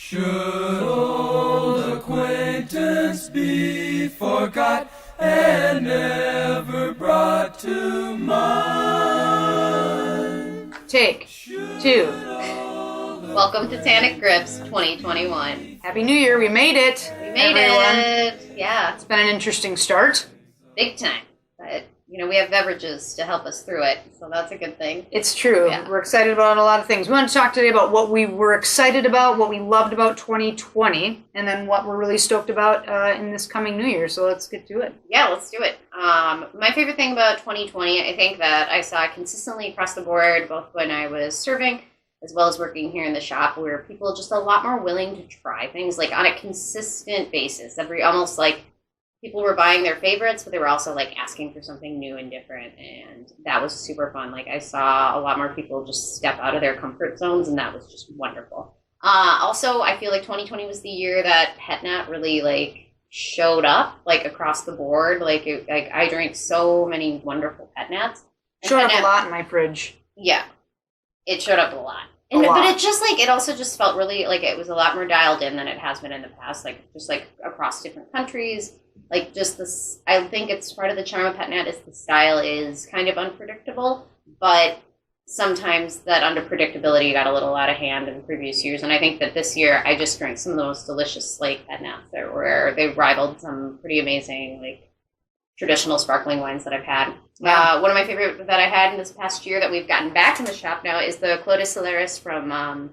Should old acquaintance be forgot and never brought to mind? Take two. Welcome to Tannic Grips 2021. Happy New Year. We made it. We made it. Yeah. It's been an interesting start. Big time. But, we have beverages to help us through it, so that's a good thing. It's true. Yeah. We're excited about a lot of things. We want to talk today about what we were excited about, what we loved about 2020, and then what we're really stoked about in this coming New Year. So let's get to it. Yeah, let's do it. My favorite thing about 2020, I think that I saw consistently across the board, both when I was serving as well as working here in the shop, where people are just a lot more willing to try things like on a consistent basis. People were buying their favorites, but they were also like asking for something new and different, and that was super fun. Like I saw a lot more people just step out of their comfort zones, and that was just wonderful. Also, I feel like 2020 was the year that PetNat really showed up across the board. I drank so many wonderful PetNats. Showed up a lot in my fridge. Yeah, it showed up a lot. But it just it also just felt really it was a lot more dialed in than it has been in the past. Across different countries. I think it's part of the charm of PetNat is the style is kind of unpredictable, but sometimes that unpredictability got a little out of hand in previous years. And I think that this year I just drank some of the most delicious PetNats where they rivaled some pretty amazing traditional sparkling wines that I've had. Yeah. One of my favorite that I had in this past year that we've gotten back in the shop now is the Clotis Solaris from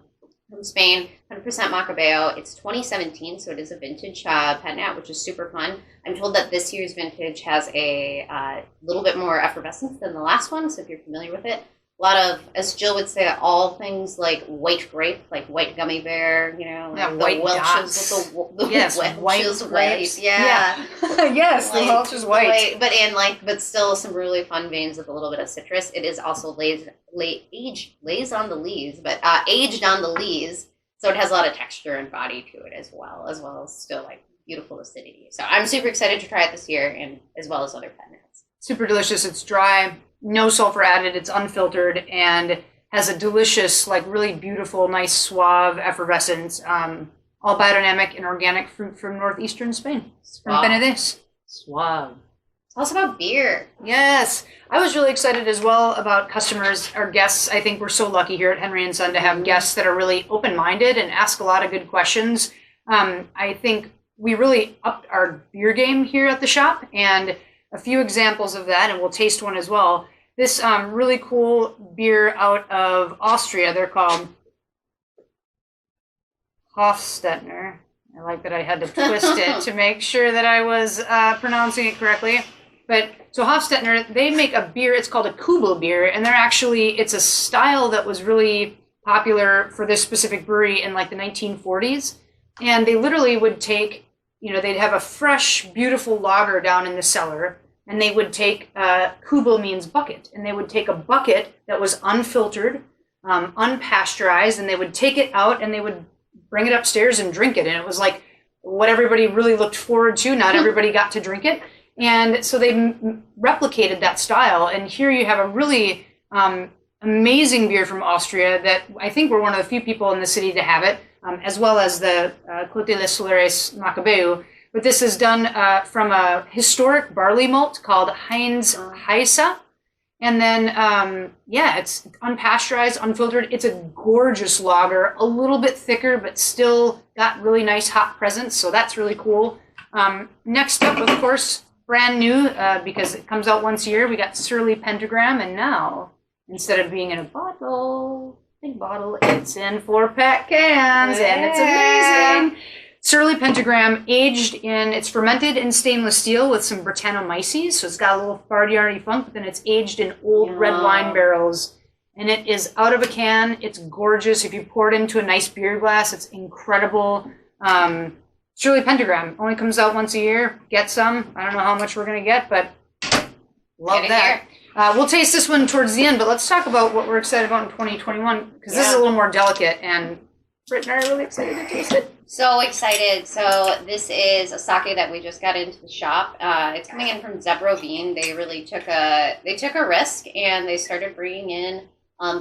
Spain, 100% Macabeo. It's 2017, so it is a vintage PetNat, which is super fun. I'm told that this year's vintage has a little bit more effervescence than the last one, so if you're familiar with it. A lot of, as Jill would say, all things like white grape, like white gummy bear, white Welch's dots. with the yes, Welch's white grapes. Yeah. Yes, the Welch's white. But still some really fun veins with a little bit of citrus. It is also aged on the lees, so it has a lot of texture and body to it as well as still beautiful acidity. So I'm super excited to try it this year, and as well as other PetNats. Super delicious. It's dry, no sulfur added. It's unfiltered and has a delicious, really beautiful, nice, suave effervescence. All biodynamic and organic fruit from northeastern Spain. From Benedés. Suave. Tell us about beer. Yes. I was really excited as well about customers, our guests. I think we're so lucky here at Henry & Son to have guests that are really open-minded and ask a lot of good questions. I think we really upped our beer game here at the shop, and a few examples of that, and we'll taste one as well. This really cool beer out of Austria, they're called Hofstettner. I like that I had to twist it to make sure that I was pronouncing it correctly. So Hofstettner, they make a beer, it's called a Kubel beer, and it's a style that was really popular for this specific brewery in the 1940s. And they literally would take, they'd have a fresh, beautiful lager down in the cellar, and they would take, Kubel means bucket, and they would take a bucket that was unfiltered, unpasteurized, and they would take it out and they would bring it upstairs and drink it. And it was what everybody really looked forward to. Not everybody got to drink it. And so they replicated that style. And here you have a really amazing beer from Austria that I think we're one of the few people in the city to have it, as well as the Clotis Solaris Macabeu. But this is done from a historic barley malt called Heinz Heisse. And then, it's unpasteurized, unfiltered. It's a gorgeous lager, a little bit thicker, but still got really nice hop presence. So that's really cool. Next up, of course, brand new, because it comes out once a year, we got Surly Pentagram. And now, instead of being in a big bottle, it's in 4-pack cans. Yeah. And it's amazing. Surly Pentagram, it's fermented in stainless steel with some Brettanomyces, so it's got a little farty funk, but then it's aged in old red wine barrels, and it is out of a can. It's gorgeous. If you pour it into a nice beer glass, it's incredible. Surly Pentagram only comes out once a year. Get some. I don't know how much we're going to get, but love that. We'll taste this one towards the end, but let's talk about what we're excited about in 2021, because this is a little more delicate, and Britt and I are really excited to taste it. So excited. So this is a sake that we just got into the shop. It's coming in from Zebro Bean. They really took a risk, and they started bringing in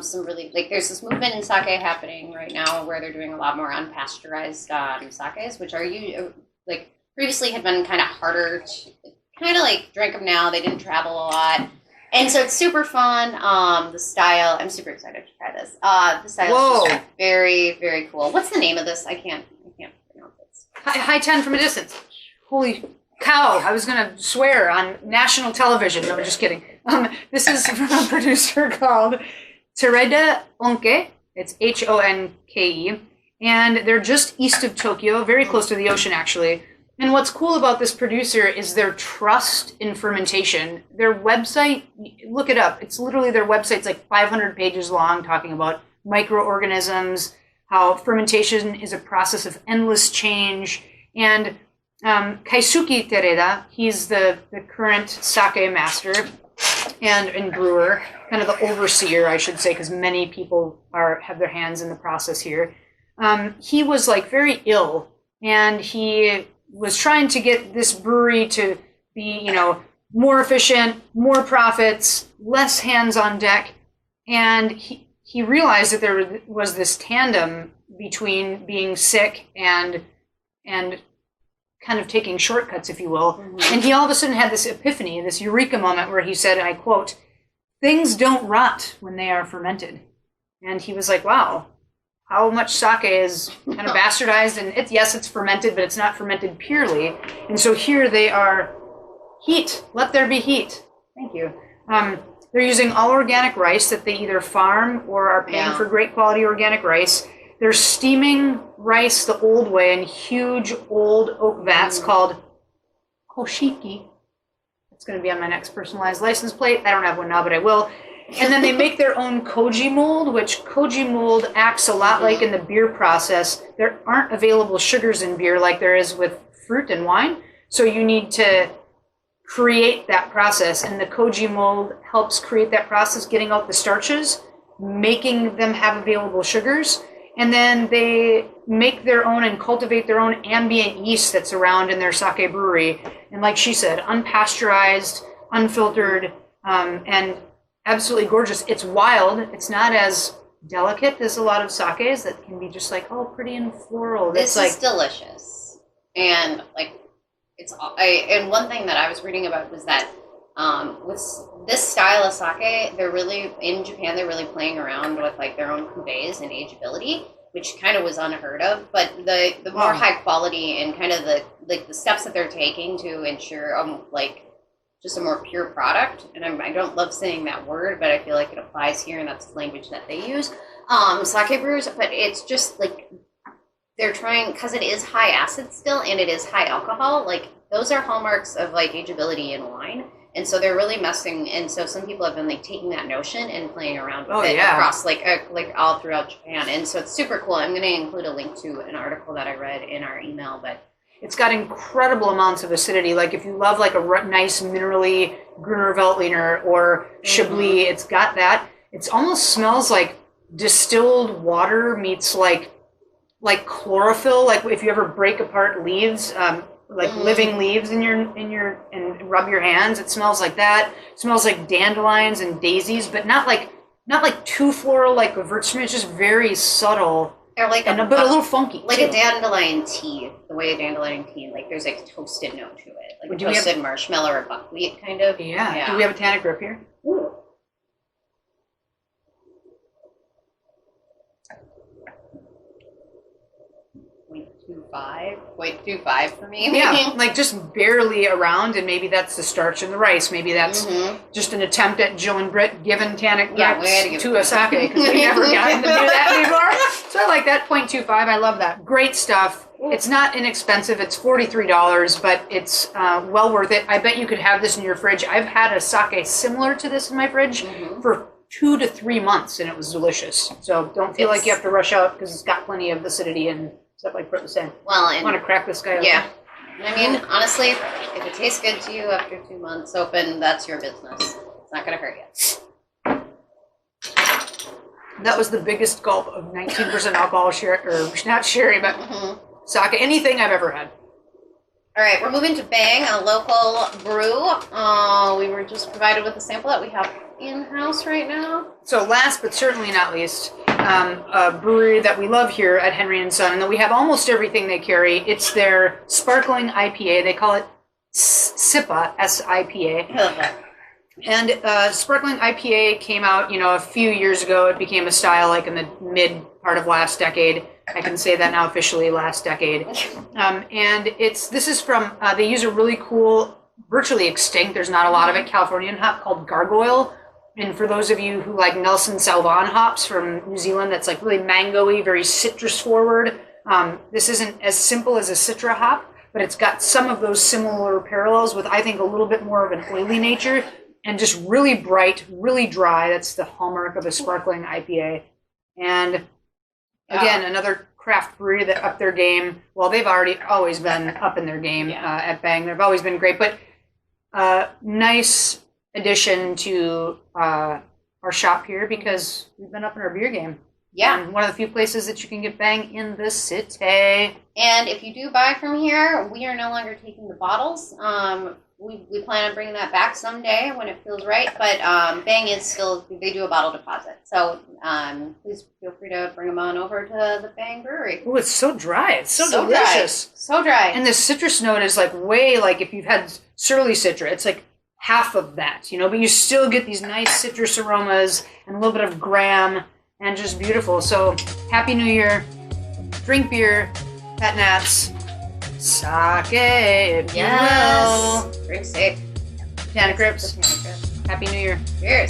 Some really, like, there's this movement in sake happening right now where they're doing a lot more unpasteurized sakes, which are like previously had been kind of harder to kind of like drink them now. They didn't travel a lot. And so it's super fun. The style, I'm super excited to try this. The style is just very, very cool. What's the name of this? I can't pronounce it. High 10 from a distance. Holy cow, I was going to swear on national television. No, I'm just kidding. This is from a producer called Tereda Onke. It's Honke. And they're just east of Tokyo, very close to the ocean, actually. And what's cool about this producer is their trust in fermentation. Their website, look it up. It's literally their website's like 500 pages long, talking about microorganisms, how fermentation is a process of endless change. And Kaisuke Tereda, he's the current sake master and brewer, kind of the overseer, I should say, because many people have their hands in the process here. He was like very ill, and he was trying to get this brewery to be, more efficient, more profits, less hands on deck. And he realized that there was this tandem between being sick and kind of taking shortcuts, if you will. Mm-hmm. And he all of a sudden had this epiphany, this eureka moment where he said, and I quote, "Things don't rot when they are fermented." And he was like, wow, how much sake is kind of bastardized, and it's fermented, but it's not fermented purely. And so here they are, heat, let there be heat. Thank you. They're using all organic rice that they either farm or are paying for great quality organic rice. They're steaming rice the old way in huge old oak vats called hoshiki. It's going to be on my next personalized license plate. I don't have one now, but I will. And then they make their own koji mold, which koji mold acts a lot like in the beer process. There aren't available sugars in beer like there is with fruit and wine. So you need to create that process. And the koji mold helps create that process, getting out the starches, making them have available sugars. And then they make their own and cultivate their own ambient yeast that's around in their sake brewery. And like she said, unpasteurized, unfiltered, and absolutely gorgeous. It's wild. It's not as delicate as a lot of sakes that can be just like, oh, pretty and floral. This is delicious. And like, and one thing that I was reading about was that with this style of sake, in Japan, they're really playing around with like their own cuvées and ageability, which kind of was unheard of. But the more high quality and kind of the steps that they're taking to ensure just a more pure product, and I don't love saying that word, but I feel like it applies here, and that's the language that they use. Sake brewers, but it's just like they're trying, because it is high acid still, and it is high alcohol. Like those are hallmarks of like ageability in wine, and so they're really messing. And so some people have been like taking that notion and playing around with it across like all throughout Japan, and so it's super cool. I'm going to include a link to an article that I read in our email, but. It's got incredible amounts of acidity. Like if you love like a nice minerally Gruner Veltliner or Chablis, it's got that. It almost smells like distilled water meets like chlorophyll. Like if you ever break apart leaves, living leaves and rub your hands, it smells like that. It smells like dandelions and daisies, but not like too floral like Gewürztraminer. It's just very subtle. Or but a little funky. Like too. A dandelion tea, the way a dandelion tea, like there's like a toasted note to it. Like a toasted marshmallow or buckwheat kind of. Yeah. Do we have a Tannic grip here? Ooh. 0.25 for me. Yeah, like just barely around, and maybe that's the starch in the rice. Maybe that's just an attempt at Jill and Britt giving Tannic to a sake, because we never got to do that anymore. So I like that 0.25. I love that. Great stuff. It's not inexpensive. It's $43, but it's well worth it. I bet you could have this in your fridge. I've had a sake similar to this in my fridge for 2 to 3 months, and it was delicious. So don't feel like you have to rush out, because it's got plenty of acidity and stuff like Britt was saying. Well, I want to crack this guy open. Yeah. I mean, honestly, if it tastes good to you after 2 months open, that's your business. It's not going to hurt you. That was the biggest gulp of 19% alcohol, or not sherry, but sake, anything I've ever had. All right, we're moving to Bang, a local brew. We were just provided with a sample that we have in-house right now. So last but certainly not least, a brewery that we love here at Henry & Son, and that we have almost everything they carry. It's their sparkling IPA. They call it SIPA, S-I-P-A. I love that. And sparkling IPA came out, a few years ago. It became a style like in the mid part of last decade. I can say that now officially, last decade. And this is from, they use a really cool, virtually extinct, there's not a lot of it, Californian hop called Gargoyle. And for those of you who like Nelson Sauvin hops from New Zealand, that's like really mango-y, very citrus forward. This isn't as simple as a Citra hop, but it's got some of those similar parallels with, I think, a little bit more of an oily nature and just really bright, really dry. That's the hallmark of a sparkling IPA. And again, another craft brewery that upped their game. Well, they've always been up in their game at Bang. They've always been great, but nice addition to our shop here because we've been up in our beer game. Yeah. And one of the few places that you can get Bang in the city. And if you do buy from here, we are no longer taking the bottles. We plan on bringing that back someday when it feels right. But Bang is still, they do a bottle deposit. So please feel free to bring them on over to the Bang Brewery. Oh, it's so dry. It's so Dry. delicious. So dry. And the citrus note is like way like if you've had Surly Citra, it's like half of that, but you still get these nice citrus aromas and a little bit of graham and just beautiful. So Happy New Year. Drink beer, pet nats, sake, if you will. Drink safe. Tannic Rips. Happy New Year. Cheers.